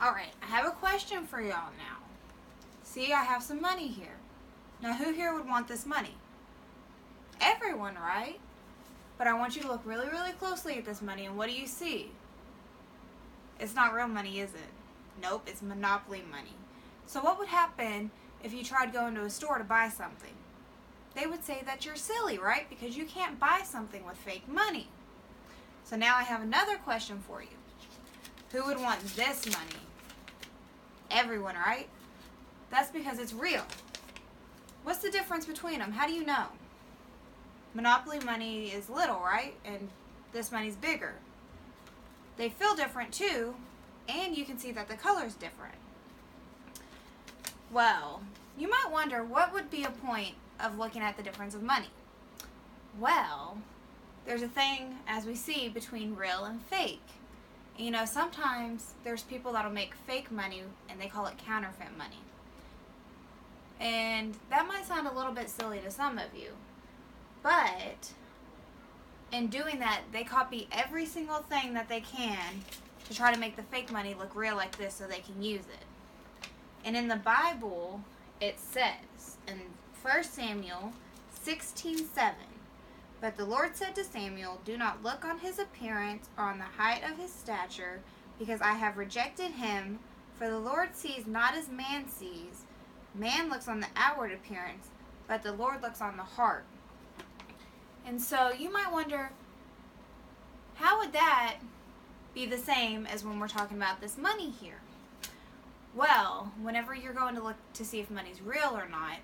Alright, I have a question for y'all now. See, I have some money here. Now, who here would want this money? Everyone, right? But I want you to look really, really closely at this money, and what do you see? It's not real money, is it? Nope, it's monopoly money. So what would happen if you tried going to a store to buy something? They would say that you're silly, right? Because you can't buy something with fake money. So now I have another question for you. Who would want this money? Everyone, right? That's because it's real. What's the difference between them? How do you know? Monopoly money is little, right? And this money's bigger. They feel different too, and you can see that the color's different. Well, you might wonder what would be a point of looking at the difference of money. Well, there's a thing, as we see, between real and fake. You know, sometimes there's people that'll make fake money and they call it counterfeit money. And that might sound a little bit silly to some of you, but in doing that, they copy every single thing that they can to try to make the fake money look real like this so they can use it. And in the Bible, it says in 1 Samuel 16:7, "But the Lord said to Samuel, do not look on his appearance or on the height of his stature, because I have rejected him. For the Lord sees not as man sees. Man looks on the outward appearance, but the Lord looks on the heart." And so you might wonder, how would that be the same as when we're talking about this money here? Well, whenever you're going to look to see if money's real or not,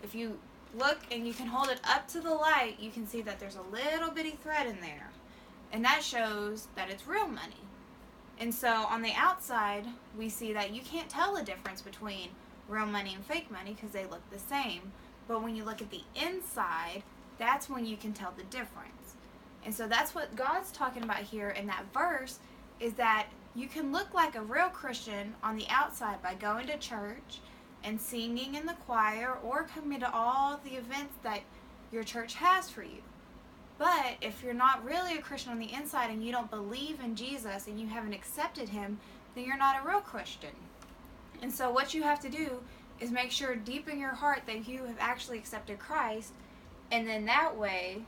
if you look and you can hold it up to the light, you can see that there's a little bitty thread in there. And that shows that it's real money. And so on the outside, we see that you can't tell the difference between real money and fake money because they look the same. But when you look at the inside, that's when you can tell the difference. And so that's what God's talking about here in that verse, is that you can look like a real Christian on the outside by going to church and singing in the choir or coming to all the events that your church has for you. But if you're not really a Christian on the inside and you don't believe in Jesus and you haven't accepted him, then you're not a real Christian. And so what you have to do is make sure deep in your heart that you have actually accepted Christ, and then that way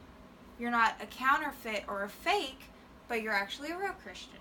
you're not a counterfeit or a fake, but you're actually a real Christian.